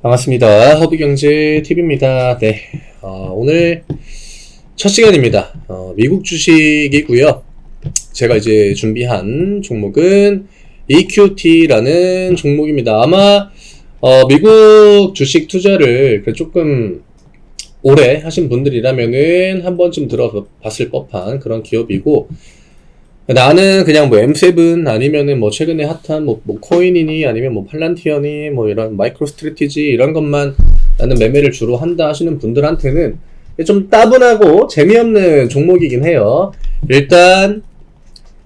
반갑습니다. 허브경제TV입니다. 네, 오늘 첫 시간입니다. 미국 주식이고요. 제가 이제 준비한 종목은 EQT라는 종목입니다. 아마 미국 주식 투자를 조금 오래 하신 분들이라면은 한 번쯤 들어봤을 법한 그런 기업이고, 나는 그냥 뭐 M7 아니면은 뭐 최근에 핫한 뭐 코인이니 아니면 뭐 팔란티어니 뭐 이런 마이크로 스트래티지 이런 것만 나는 매매를 주로 한다 하시는 분들한테는 좀 따분하고 재미없는 종목이긴 해요. 일단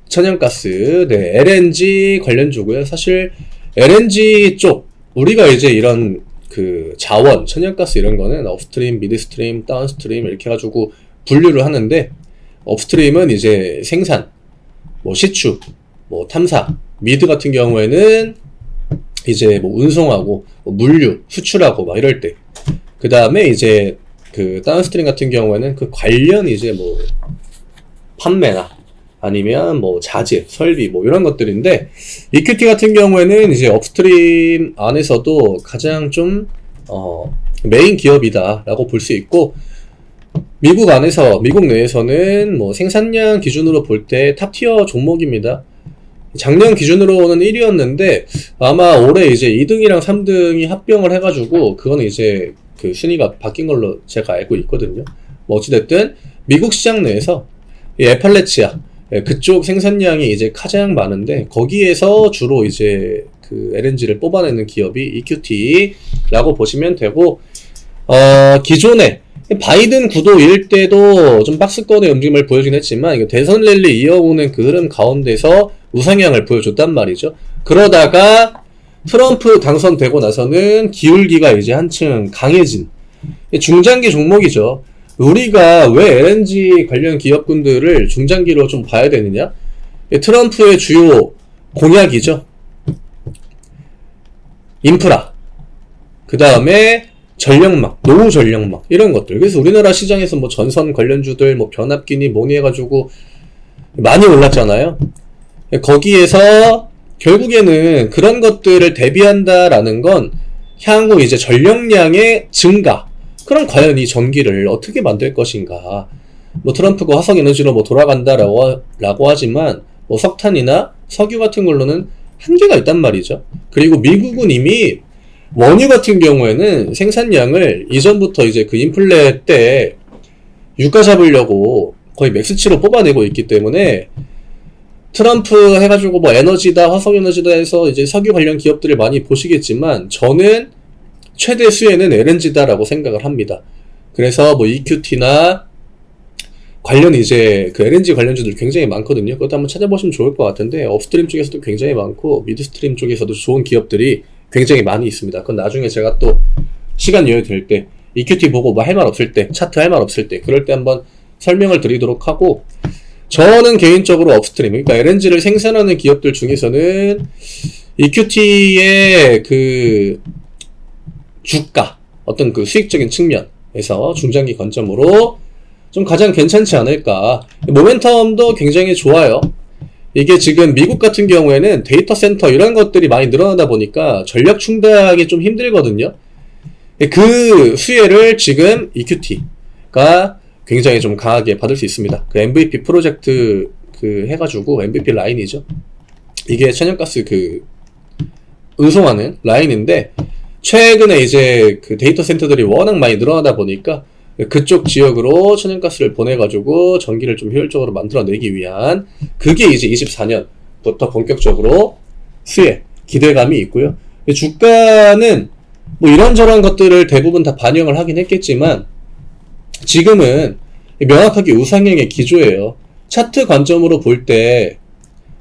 천연가스, 네, LNG 관련주고요. 사실 LNG 쪽 우리가 이제 이런 그 자원, 천연가스 이런 거는 업스트림, 미드스트림, 다운스트림 이렇게 해가지고 분류를 하는데, 업스트림은 이제 생산, 뭐 시추, 뭐 탐사, 미드 같은 경우에는 이제 뭐 운송하고 뭐 물류, 수출하고 막 이럴 때, 그 다음에 이제 그 다운스트림 같은 경우에는 그 관련 이제 뭐 판매나 아니면 뭐 자재, 설비 뭐 이런 것들인데, EQT 같은 경우에는 이제 업스트림 안에서도 가장 좀 메인 기업이다라고 볼 수 있고, 미국 내에서는 뭐 생산량 기준으로 볼 때 탑티어 종목입니다. 작년 기준으로는 1위였는데 아마 올해 이제 2등이랑 3등이 합병을 해가지고 그거는 이제 그 순위가 바뀐 걸로 제가 알고 있거든요. 뭐 어찌됐든 미국 시장 내에서 이 에팔레치아 그쪽 생산량이 이제 가장 많은데, 거기에서 주로 이제 그 LNG를 뽑아내는 기업이 EQT라고 보시면 되고, 기존에 바이든 구도일 때도 좀 박스권의 움직임을 보여주긴 했지만, 이거 대선 랠리 이어오는 그 흐름 가운데서 우상향을 보여줬단 말이죠. 그러다가 트럼프 당선되고 나서는 기울기가 이제 한층 강해진 중장기 종목이죠. 우리가 왜 LNG 관련 기업군들을 중장기로 좀 봐야 되느냐? 트럼프의 주요 공약이죠. 인프라, 그 다음에 전력망, 노후 전력망 이런 것들. 그래서 우리나라 시장에서 뭐 전선 관련주들 뭐 변압기니 뭐니 해가지고 많이 올랐잖아요. 거기에서 결국에는 그런 것들을 대비한다라는 건 향후 이제 전력량의 증가, 그럼 과연 이 전기를 어떻게 만들 것인가. 뭐 트럼프가 화석에너지로 뭐 돌아간다라고 하지만 뭐 석탄이나 석유 같은 걸로는 한계가 있단 말이죠. 그리고 미국은 이미 원유 같은 경우에는 생산량을 이전부터 이제 그 인플레 때 유가 잡으려고 거의 맥스치로 뽑아내고 있기 때문에, 트럼프 해가지고 뭐 에너지다, 화석에너지다 해서 이제 석유 관련 기업들을 많이 보시겠지만, 저는 최대 수혜는 LNG다라고 생각을 합니다. 그래서 뭐 EQT나 관련 이제 그 LNG 관련주들 굉장히 많거든요. 그것도 한번 찾아보시면 좋을 것 같은데, 업스트림 쪽에서도 굉장히 많고 미드스트림 쪽에서도 좋은 기업들이 굉장히 많이 있습니다. 그건 나중에 제가 또 시간 여유 될 때, EQT 보고 뭐 할 말 없을 때, 차트 할 말 없을 때, 그럴 때 한번 설명을 드리도록 하고, 저는 개인적으로 업스트림, 그러니까 LNG를 생산하는 기업들 중에서는 EQT의 그 주가, 어떤 그 수익적인 측면에서 중장기 관점으로 좀 가장 괜찮지 않을까. 모멘텀도 굉장히 좋아요. 이게 지금 미국 같은 경우에는 데이터 센터 이런 것들이 많이 늘어나다 보니까 전력 충당하기 좀 힘들거든요. 그 수혜를 지금 EQT가 굉장히 좀 강하게 받을 수 있습니다. 그 MVP 프로젝트 그 해가지고 MVP 라인이죠. 이게 천연가스 그 운송하는 라인인데, 최근에 이제 그 데이터 센터들이 워낙 많이 늘어나다 보니까 그쪽 지역으로 천연가스를 보내가지고 전기를 좀 효율적으로 만들어내기 위한, 그게 이제 24년부터 본격적으로 수혜, 기대감이 있고요. 주가는 뭐 이런저런 것들을 대부분 다 반영을 하긴 했겠지만, 지금은 명확하게 우상향의 기조예요. 차트 관점으로 볼 때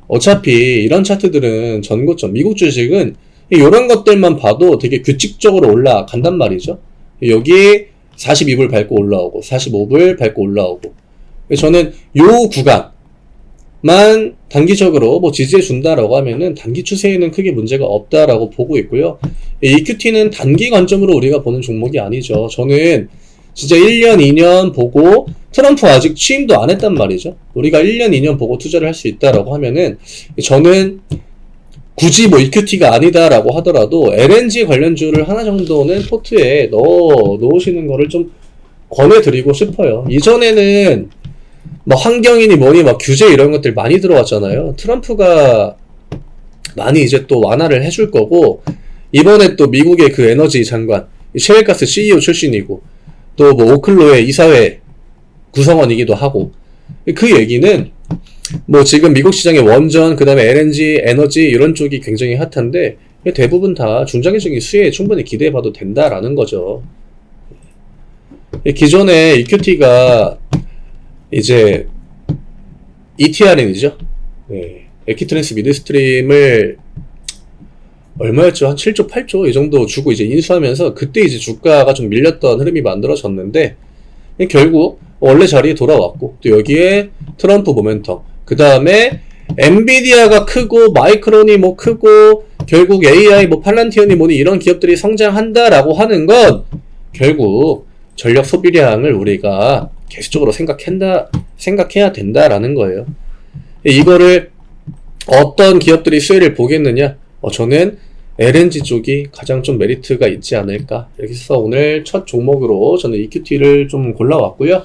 어차피 이런 차트들은 전고점, 미국 주식은 이런 것들만 봐도 되게 규칙적으로 올라간단 말이죠. 여기 42불 밟고 올라오고 45불 밟고 올라오고, 저는 요 구간만 단기적으로 뭐 지지해 준다라고 하면은 단기 추세에는 크게 문제가 없다라고 보고 있고요. EQT는 단기 관점으로 우리가 보는 종목이 아니죠. 저는 진짜 1년, 2년 보고, 트럼프 아직 취임도 안 했단 말이죠. 우리가 1년, 2년 보고 투자를 할 수 있다라고 하면은, 저는 굳이 뭐 EQT가 아니다라고 하더라도 LNG 관련주를 하나 정도는 포트에 놓으시는 거를 좀 권해드리고 싶어요. 이전에는 뭐 환경이니 뭐니 막 규제 이런 것들 많이 들어왔잖아요. 트럼프가 많이 이제 또 완화를 해줄 거고, 이번에 또 미국의 그 에너지 장관, 셰일가스 CEO 출신이고, 또 뭐 오클로의 이사회 구성원이기도 하고, 그 얘기는 뭐 지금 미국 시장의 원전, 그 다음에 LNG, 에너지 이런 쪽이 굉장히 핫한데 대부분 다 중장기적인 수혜에 충분히 기대해봐도 된다라는 거죠. 기존에 EQT가 이제 ETRN이죠. 네. 에키트랜스 미드스트림을 얼마였죠? 한 7조, 8조 이 정도 주고 이제 인수하면서 그때 이제 주가가 좀 밀렸던 흐름이 만들어졌는데, 결국 원래 자리에 돌아왔고, 또 여기에 트럼프 모멘텀, 그 다음에 엔비디아가 크고 마이크론이 뭐 크고 결국 AI 뭐 팔란티언이 뭐니 이런 기업들이 성장한다라고 하는 건 결국 전력 소비량을 우리가 계속적으로 생각해야 된다라는 거예요. 이거를 어떤 기업들이 수혜를 보겠느냐? 저는 LNG 쪽이 가장 좀 메리트가 있지 않을까. 이렇게 해서 오늘 첫 종목으로 저는 EQT를 좀 골라왔고요.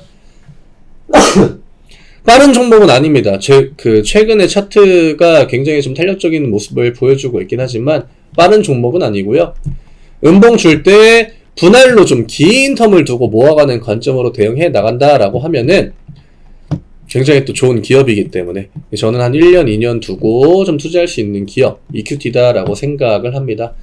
빠른 종목은 아닙니다. 최근에 차트가 굉장히 좀 탄력적인 모습을 보여주고 있긴 하지만 빠른 종목은 아니고요. 음봉 줄 때 분할로 좀 긴 텀을 두고 모아가는 관점으로 대응해 나간다라고 하면은 굉장히 또 좋은 기업이기 때문에 저는 한 1년, 2년 두고 좀 투자할 수 있는 기업, EQT다라고 생각을 합니다.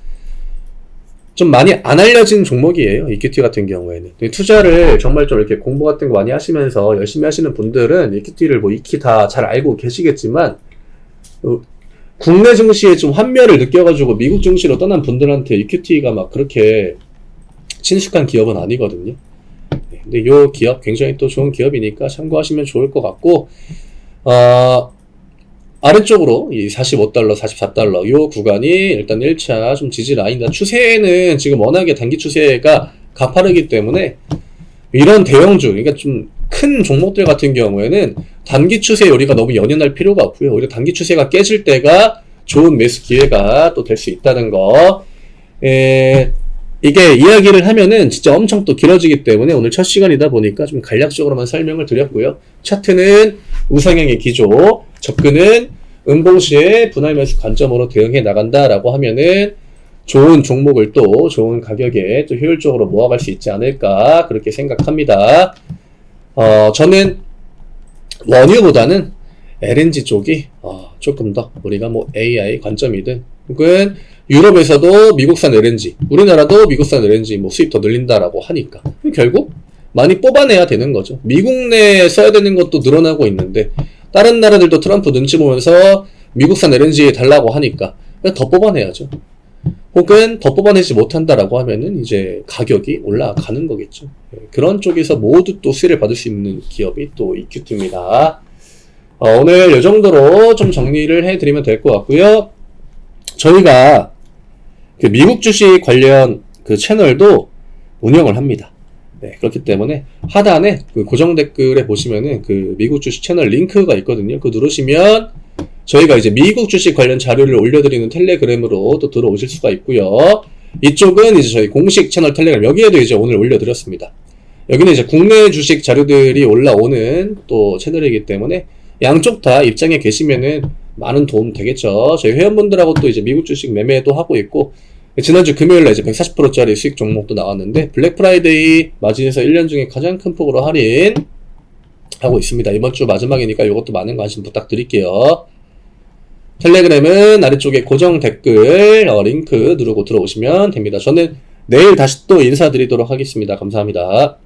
좀 많이 안 알려진 종목이에요. EQT 같은 경우에는. 투자를 정말 좀 이렇게 공부 같은 거 많이 하시면서 열심히 하시는 분들은 EQT를 뭐 익히 다 잘 알고 계시겠지만, 국내 증시에 좀 환멸을 느껴가지고 미국 증시로 떠난 분들한테 EQT가 막 그렇게 친숙한 기업은 아니거든요. 근데 이 기업 굉장히 또 좋은 기업이니까 참고하시면 좋을 것 같고, 아래쪽으로 이 45달러, 44달러 요 구간이 일단 1차 좀 지지 라인이다. 추세는 지금 워낙에 단기 추세가 가파르기 때문에 이런 대형주, 그러니까 좀 큰 종목들 같은 경우에는 단기 추세에 우리가 너무 연연할 필요가 없고요. 오히려 단기 추세가 깨질 때가 좋은 매수 기회가 또 될 수 있다는 거. 이게 이야기를 하면은 진짜 엄청 또 길어지기 때문에 오늘 첫 시간이다 보니까 좀 간략적으로만 설명을 드렸고요. 차트는 우상향의 기조, 접근은 음봉시에 분할 매수 관점으로 대응해 나간다라고 하면은 좋은 종목을 또 좋은 가격에 또 효율적으로 모아갈 수 있지 않을까 그렇게 생각합니다. 저는 원유보다는 LNG 쪽이 조금 더 우리가 뭐 AI 관점이든 혹은 유럽에서도 미국산 LNG, 우리나라도 미국산 LNG 뭐 수입 더 늘린다라고 하니까 결국 많이 뽑아내야 되는 거죠. 미국 내에 써야 되는 것도 늘어나고 있는데 다른 나라들도 트럼프 눈치 보면서 미국산 LNG 달라고 하니까 더 뽑아내야죠. 혹은 더 뽑아내지 못한다라고 하면은 이제 가격이 올라가는 거겠죠. 그런 쪽에서 모두 또 수혜를 받을 수 있는 기업이 또 EQT입니다. 오늘 이 정도로 좀 정리를 해드리면 될 것 같고요. 저희가 그 미국 주식 관련 그 채널도 운영을 합니다. 네, 그렇기 때문에 하단에 그 고정 댓글에 보시면은 그 미국 주식 채널 링크가 있거든요. 그거 누르시면 저희가 이제 미국 주식 관련 자료를 올려드리는 텔레그램으로 또 들어오실 수가 있고요. 이쪽은 이제 저희 공식 채널 텔레그램, 여기에도 이제 오늘 올려드렸습니다. 여기는 이제 국내 주식 자료들이 올라오는 또 채널이기 때문에 양쪽 다 입장에 계시면은 많은 도움 되겠죠. 저희 회원분들하고 또 이제 미국 주식 매매도 하고 있고, 지난주 금요일에 이제 140%짜리 수익 종목도 나왔는데, 블랙 프라이데이 맞이해서 1년 중에 가장 큰 폭으로 할인하고 있습니다. 이번 주 마지막이니까 이것도 많은 관심 부탁드릴게요. 텔레그램은 아래쪽에 고정 댓글 링크 누르고 들어오시면 됩니다. 저는 내일 다시 또 인사드리도록 하겠습니다. 감사합니다.